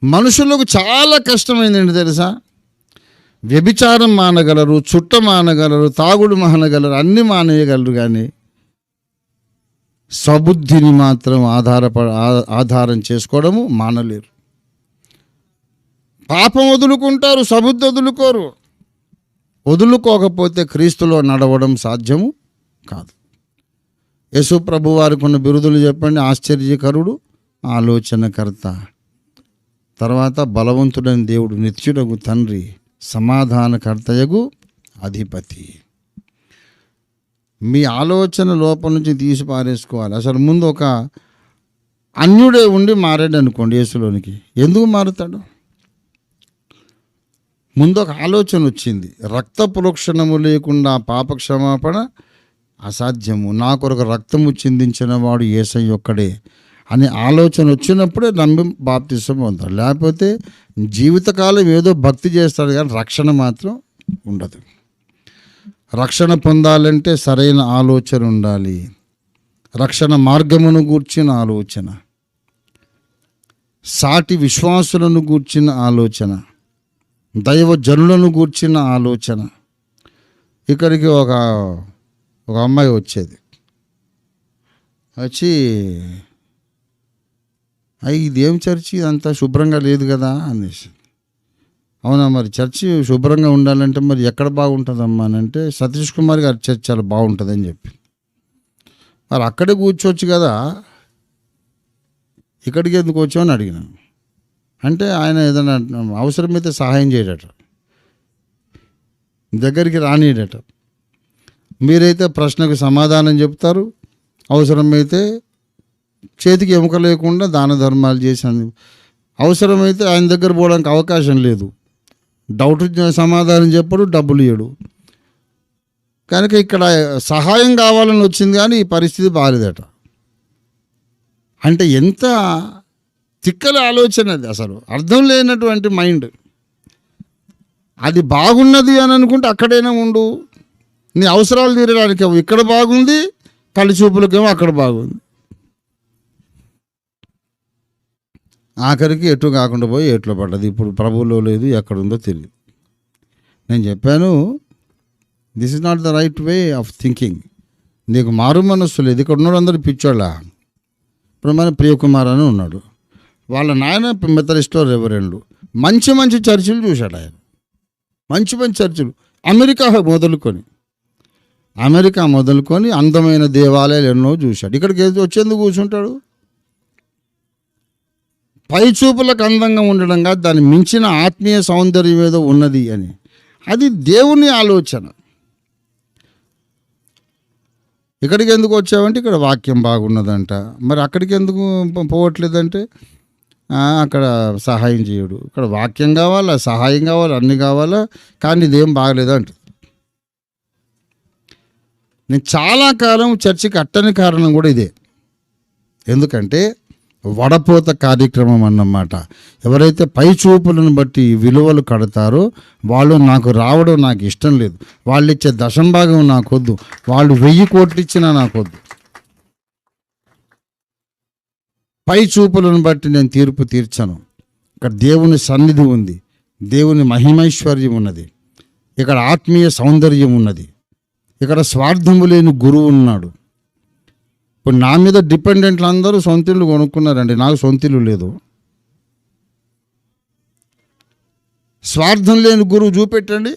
మనుషులకు చాలా కష్టమైందండి తెలుసా. వ్యభిచారం మానగలరు, చుట్ట మానగలరు, తాగుడు మానగలరు, అన్ని మానేయగలరు, కానీ సబుద్ధిని మాత్రం ఆధారం చేసుకోవడము మానలేరు. పాపం వదులుకుంటారు, సబుద్ధి వదులుకోరు. వదులుకోకపోతే క్రీస్తులో నడవడం సాధ్యము కాదు. యేసు ప్రభు వారికి ఉన్న బిరుదులు చెప్పండి. ఆశ్చర్యకరుడు, ఆలోచనకర్త, తర్వాత బలవంతుడైన దేవుడు, నిత్యుడగు తండ్రి, సమాధానకర్తయగు అధిపతి. మీ ఆలోచన లోపల నుంచి తీసి పారేసుకోవాలి. అసలు ముందు ఒక అన్యుడే ఉండి మారాడు అనుకోండి యేసులోనికి, ఎందుకు మారుతాడు? ముందు ఒక ఆలోచన వచ్చింది, రక్త ప్రోక్షణము లేకుండా పాపక్షమాపణ అసాధ్యము, నా కొరకు రక్తము చిందించిన వాడు యేసయ్య ఒక్కడే అనే ఆలోచన వచ్చినప్పుడే నమ్మి బాప్తిసం పొందాడు. లేకపోతే జీవితకాలం ఏదో భక్తి చేస్తాడు కానీ రక్షణ మాత్రం ఉండదు. రక్షణ పొందాలంటే సరైన ఆలోచన ఉండాలి. రక్షణ మార్గమును గూర్చిన ఆలోచన, సాటి విశ్వాసులను గూర్చిన ఆలోచన, దైవ జనులను గూర్చిన ఆలోచన. ఇక్కడికి ఒక అమ్మాయి వచ్చేది, వచ్చి ఇదేం చర్చి అంతా శుభ్రంగా లేదు కదా అనేసి. అవునా, మరి చర్చి శుభ్రంగా ఉండాలంటే మరి ఎక్కడ బాగుంటుందమ్మా అని అంటే, సతీష్ కుమార్ గారి చర్చ్ చాలా బాగుంటుందని చెప్పి. మరి అక్కడే కూర్చోవచ్చు కదా, ఇక్కడికి ఎందుకు వచ్చామని అడిగినాను. అంటే ఆయన ఏదైనా అవసరమైతే సహాయం చేయడట, దగ్గరికి రానియడట. మీరైతే ప్రశ్నకు సమాధానం చెప్తారు, అవసరమైతే చేతికి ఎముక లేకుండా దాన ధర్మాలు చేశాను. అవసరమైతే ఆయన దగ్గర పోవడానికి అవకాశం లేదు. డౌట్ సమాధానం చెప్పడు, డబ్బులు ఇయ్యడు. కనుక ఇక్కడ సహాయం కావాలని వచ్చింది కానీ ఈ పరిస్థితి బాలేదట. అంటే ఎంత తిక్కల ఆలోచన అది, అసలు అర్థం లేనటువంటి మైండ్. అది బాగున్నది అని అనుకుంటే అక్కడైనా ఉండు, నీ అవసరాలు తీరడానికి ఇక్కడ బాగుంది, కళ్ళు చూపులకేమో అక్కడ బాగుంది. ఆఖరికి ఎటు కాకుండా పోయి ఎట్లో పడ్డది. ఇప్పుడు ప్రభువులో లేదు, ఎక్కడుందో తెలియదు. నేను చెప్పాను, this is not the right way of thinking. నీకు మారు మనస్సు లేదు. ఇక్కడ ఉన్నాడు అందరూ పిచ్చోళ్ళ. ఇప్పుడు మన ప్రియకుమార్ అని ఉన్నాడు, వాళ్ళ నాయన మెథడిస్ట్లో రెవరెండ్లు. మంచి మంచి చర్చిలు చూశాడు ఆయన, మంచి మంచి చర్చిలు. అమెరికా మొదలుకొని అందమైన దేవాలయాలు ఎన్నో చూశాడు. ఇక్కడికి వచ్చేందుకు కూర్చుంటాడు. పై చూపులకు అందంగా ఉండడం కాదు, దాన్ని మించిన ఆత్మీయ సౌందర్యం ఏదో ఉన్నది అని. అది దేవుని ఆలోచన. ఇక్కడికి ఎందుకు వచ్చావంటే ఇక్కడ వాక్యం బాగున్నదంట. మరి అక్కడికి ఎందుకు పోవట్లేదంటే అక్కడ సహాయం చేయడు. ఇక్కడ వాక్యం కావాలా, సహాయం కావాలా, అన్నీ కావాలా, కానీ ఇదేం బాగలేదంట. నేను చాలా కాలం చర్చికి అట్టని కారణం కూడా ఇదే. ఎందుకంటే వడపోత కార్యక్రమం అన్నమాట. ఎవరైతే పై చూపులను బట్టి విలువలు కడతారో వాళ్ళు నాకు రావడం నాకు ఇష్టం లేదు. వాళ్ళు ఇచ్చే దశంభాగం నాకొద్దు, వాళ్ళు 1000 కోట్లు ఇచ్చినా నాకొద్దు. పై చూపులను బట్టి నేను తీర్పు తీర్చను. ఇక్కడ దేవుని సన్నిధి ఉంది, దేవుని మహిమైశ్వర్యం ఉన్నది, ఇక్కడ ఆత్మీయ సౌందర్యం ఉన్నది, ఇక్కడ స్వార్థము లేని గురువు ఉన్నాడు. ఇప్పుడు నా మీద డిపెండెంట్లు అందరూ సొంతిల్లు కొనుక్కున్నారండి, నాకు సొంతిల్లు లేదు. స్వార్థం లేని గురువు చూపెట్టండి,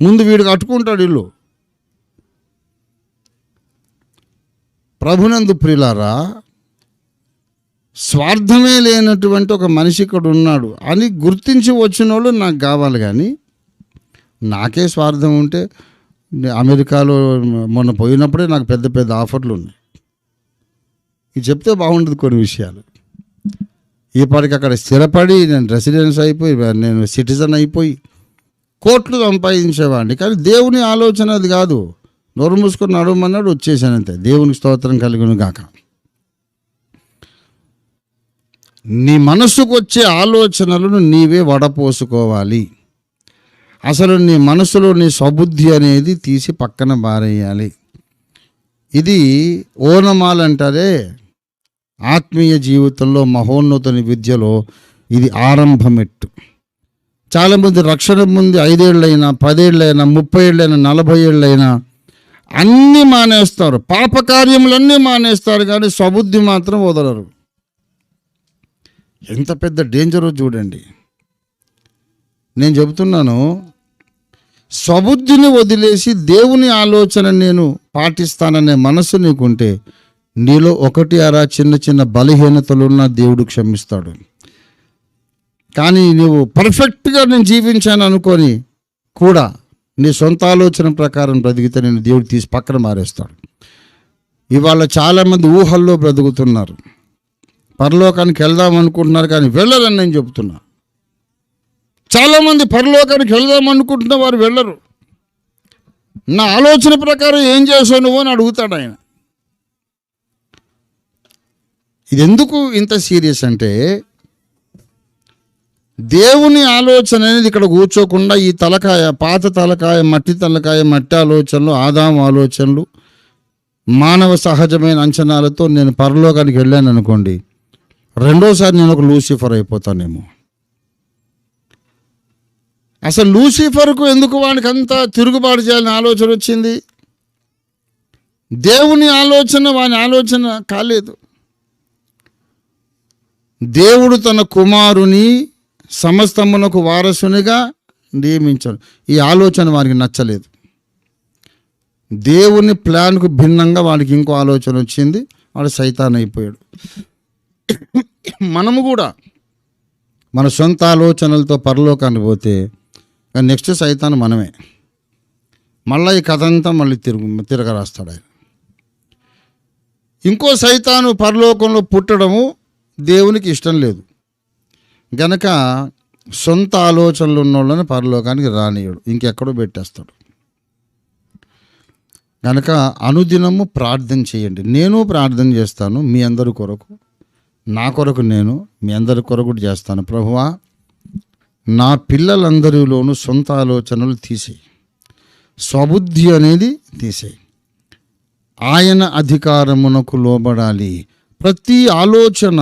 ముందు వీడు కట్టుకుంటాడు ఇల్లు. ప్రభునందు ప్రియులారా, స్వార్థమే లేనటువంటి ఒక మనిషి ఇక్కడ ఉన్నాడు అని గుర్తించి వచ్చిన వాళ్ళు నాకు కావాలి. కానీ నాకే స్వార్థం ఉంటే, అమెరికాలో మొన్న పోయినప్పుడే నాకు పెద్ద పెద్ద ఆఫర్లు ఉన్నాయి. ఇది చెప్తే బాగుంటుంది కొన్ని విషయాలు. ఈపాటికి అక్కడ స్థిరపడి నేను రెసిడెన్స్ అయిపోయి, నేను సిటిజన్ అయిపోయి కోట్లు సంపాదించేవాడిని. కానీ దేవుని ఆలోచన అది కాదు. నోరు మూసుకొని నడవమన్నాడు, వచ్చేసానంతే. దేవునికి స్తోత్రం కలుగును గాక. నీ మనసుకు వచ్చే ఆలోచనలను నీవే వడపోసుకోవాలి. అసలు నీ మనసులో నీ సబుద్ధి అనేది తీసి పక్కన బారేయాలి. ఇది ఓనమాలంటారే ఆత్మీయ జీవితంలో, మహోన్నతుని విద్యలో ఇది ఆరంభమెట్టు. చాలామంది రక్షణ ముందు 5 ఏళ్ళైనా 10 ఏళ్ళైనా 30 ఏళ్ళైనా 40 ఏళ్ళైనా అన్నీ మానేస్తారు, పాపకార్యములన్నీ మానేస్తారు, కానీ స్వబుద్ధి మాత్రం వదలరు. ఎంత పెద్ద డేంజరో చూడండి. నేను చెబుతున్నాను, స్వబుద్ధిని వదిలేసి దేవుని ఆలోచన నేను పాటిస్తాననే మనసు నీకుంటే నీలో 1 చిన్న చిన్న బలహీనతలున్నా దేవుడు క్షమిస్తాడు. కానీ నువ్వు పర్ఫెక్ట్గా నేను జీవించాను అనుకొని కూడా నీ సొంత ఆలోచన ప్రకారం బ్రతికితే నేను దేవుడు తీసి పక్కన మారేస్తాడు. ఇవాళ చాలామంది ఊహల్లో బ్రతుకుతున్నారు, పరలోకానికి వెళ్దాం అనుకుంటున్నారు కానీ వెళ్ళరని నేను చెబుతున్నా. చాలామంది పరలోకానికి వెళ్దాం అనుకుంటున్న వారు వెళ్ళరు. నా ఆలోచన ప్రకారం ఏం చేసావు నువ్వు అని అడుగుతాడు ఆయన. ఇది ఎందుకు ఇంత సీరియస్ అంటే, దేవుని ఆలోచన అనేది ఇక్కడ కూర్చోకుండా ఈ తలకాయ, పాత తలకాయ, మట్టి ఆలోచనలు, ఆదాము ఆలోచనలు, మానవ సహజమైన అంచనాలతో నేను పరలోకానికి వెళ్ళాను అనుకోండి, రెండోసారి నేను ఒక లూసిఫర్ అయిపోతానేమో. అసలు లూసిఫర్కు ఎందుకు వానికి అంతా తిరుగుబాటు చేయాలని ఆలోచన వచ్చింది? దేవుని ఆలోచన వాని ఆలోచన కాలేదు. దేవుడు తన కుమారుని సమస్తమునకు వారసునిగా నియమించాడు. ఈ ఆలోచన వారికి నచ్చలేదు. దేవుని ప్లాన్కు భిన్నంగా వాడికి ఇంకో ఆలోచన వచ్చింది, వాడు సైతాన్ అయిపోయాడు. మనము కూడా మన సొంత ఆలోచనలతో పరలోకానికి పోతే నెక్స్ట్ సైతాన్ మనమే. మళ్ళీ ఈ కథ అంతా మళ్ళీ తిరగరాస్తాడు ఆయన. ఇంకో సైతాను పరలోకంలో పుట్టడము దేవునికి ఇష్టం లేదు గనక సొంత ఆలోచనలు ఉన్న వాళ్ళని పరలోకానికి రానియడు, ఇంకెక్కడో పెట్టేస్తాడు. కనుక అనుదినము ప్రార్థన చేయండి. నేను ప్రార్థన చేస్తాను మీ అందరి కొరకు, నా కొరకు నేను మీ అందరి కొరకు చేస్తాను. ప్రభువా, నా పిల్లలందరిలోనూ సొంత ఆలోచనలు తీసేయి, స్వబుద్ధి అనేది తీసేయి, ఆయన అధికారమునకు లోబడాలి. ప్రతి ఆలోచన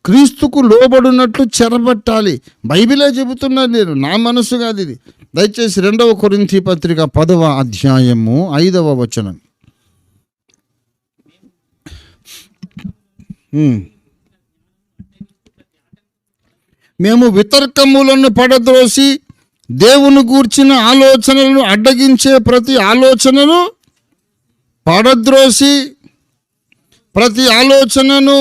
క్రీస్తుకు లోబడినట్లు చెరబట్టాలి. బైబిలే చెబుతున్నాను, నేను నా మనసు కాదు ఇది. దయచేసి 2వ కొరింథీ పత్రిక 10వ అధ్యాయము 5వ వచనం. మేము వితర్కములను పడద్రోసి దేవుని గూర్చిన ఆలోచనలను అడ్డగించే ప్రతి ఆలోచనను పడద్రోసి, ప్రతి ఆలోచనను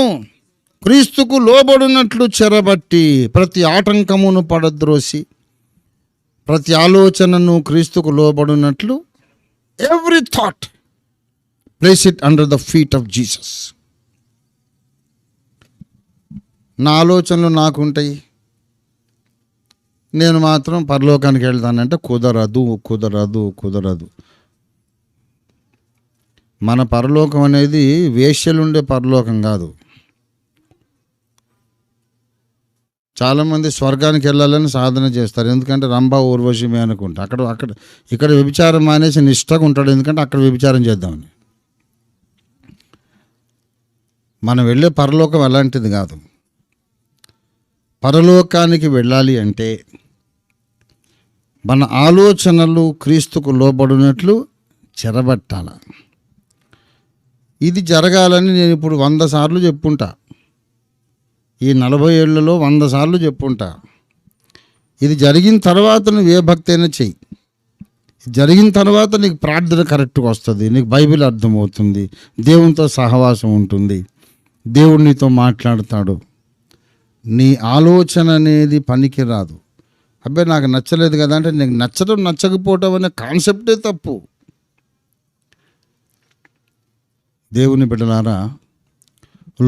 క్రీస్తుకు లోబడినట్లు చెరబట్టి, ప్రతి ఆటంకమును పడద్రోసి ప్రతి ఆలోచనను క్రీస్తుకు లోబడినట్లు, every thought place it under the feet of Jesus. నా ఆలోచనలు నాకుంటాయి, నేను మాత్రం పరలోకానికి వెళ్తానంటే కుదరదు. మన పరలోకం అనేది వేశ్యలుండే పరలోకం కాదు. చాలామంది స్వర్గానికి వెళ్ళాలని సాధన చేస్తారు, ఎందుకంటే రంభా ఊర్వశిమే అనుకుంటా. ఇక్కడ వ్యభిచారం మానేసి నిష్టగా ఉంటాడు, ఎందుకంటే అక్కడ వ్యభిచారం చేద్దామని. మనం వెళ్ళే పరలోకం అలాంటిది కాదు. పరలోకానికి వెళ్ళాలి అంటే మన ఆలోచనలు క్రీస్తుకు లోబడినట్లు చెరబట్టాల. ఇది జరగాలని నేను ఇప్పుడు 100 సార్లు చెప్పుంటా, ఈ 40 ఏళ్లలో 100 సార్లు చెప్పుంటా. ఇది జరిగిన తర్వాత నువ్వు ఏ భక్తి అయినా చెయ్యి. జరిగిన తర్వాత నీకు ప్రార్థన కరెక్ట్గా వస్తుంది, నీకు బైబిల్ అర్థమవుతుంది, దేవునితో సహవాసం ఉంటుంది, దేవుడు నీతో మాట్లాడతాడు. నీ ఆలోచన అనేది పనికి రాదు. అబ్బాయి నాకు నచ్చలేదు కదా అంటే నీకు నచ్చడం నచ్చకపోవటం అనే కాన్సెప్టే తప్పు. దేవుని బిడ్డలారా,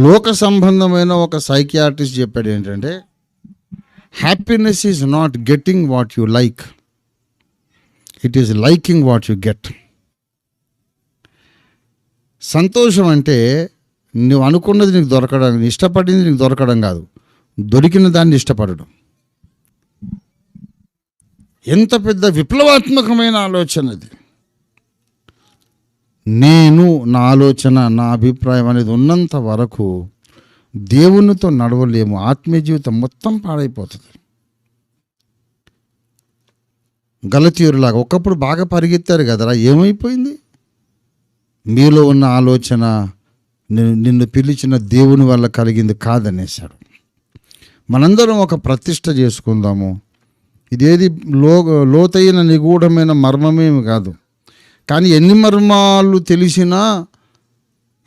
లోక సంబంధమైన ఒక సైకియాట్రిస్ట్ చెప్పాడు ఏంటంటే, happiness is not getting what you like, it is liking what you get. సంతోషం అంటే నువ్వు అనుకున్నది నీకు దొరకడం, ఇష్టపడింది నీకు దొరకడం కాదు, దొరికిన దాన్ని ఇష్టపడడం. ఎంత పెద్ద విప్లవాత్మకమైన ఆలోచన అది. నేను, నా ఆలోచన, నా అభిప్రాయం అనేది ఉన్నంత వరకు దేవునితో నడవలేము, ఆత్మీయ జీవితం మొత్తం పాడైపోతుంది. గలతీయులాగా ఒకప్పుడు బాగా పరిగెత్తారు కదరా, ఏమైపోయింది? మీలో ఉన్న ఆలోచన నిన్ను పిలిచిన దేవుని వల్ల కలిగింది కాదనేశాడు. మనందరం ఒక ప్రతిష్ట చేసుకుందాము. ఇదేది లోతైన నిగూఢమైన మర్మమేమి కాదు, కానీ ఎన్ని మర్మాలు తెలిసినా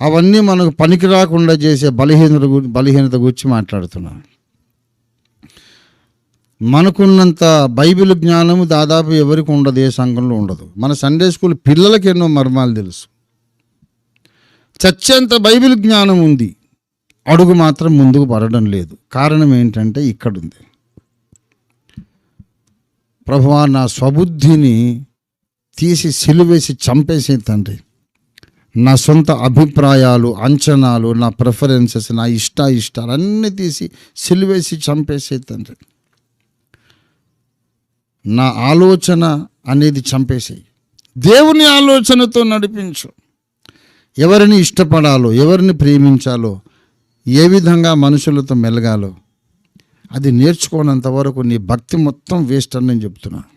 అవన్నీ మనకు పనికి రాకుండా చేసే బలహీనత గురించి మాట్లాడుతున్నాను. మనకున్నంత బైబిల్ జ్ఞానము దాదాపు ఎవరికి ఉండదు, ఏ సంఘంలో ఉండదు. మన సండే స్కూల్ పిల్లలకి ఎన్నో మర్మాలు తెలుసు. చచ్చేంత బైబిల్ జ్ఞానం ఉంది, అడుగు మాత్రం ముందుకు పడడం లేదు. కారణం ఏంటంటే ఇక్కడుంది. ప్రభువా, నా స్వబుద్ధిని తీసి సిలువేసి చంపేసే తండ్రి. నా సొంత అభిప్రాయాలు, అంచనాలు, నా ప్రిఫరెన్సెస్, నా ఇష్టాలు అన్నీ తీసి సిలువేసి చంపేసే తండ్రి. నా ఆలోచన అనేది చంపేసేయి. దేవుని ఆలోచనతో నడిపించు. ఎవరిని ఇష్టపడాలో, ఎవరిని ప్రేమించాలో, ఏ విధంగా మనుషులతో మెలగాలో అది నేర్చుకోనంత వరకు నీ భక్తి మొత్తం వేస్ట్ అని నేను చెప్తున్నాను.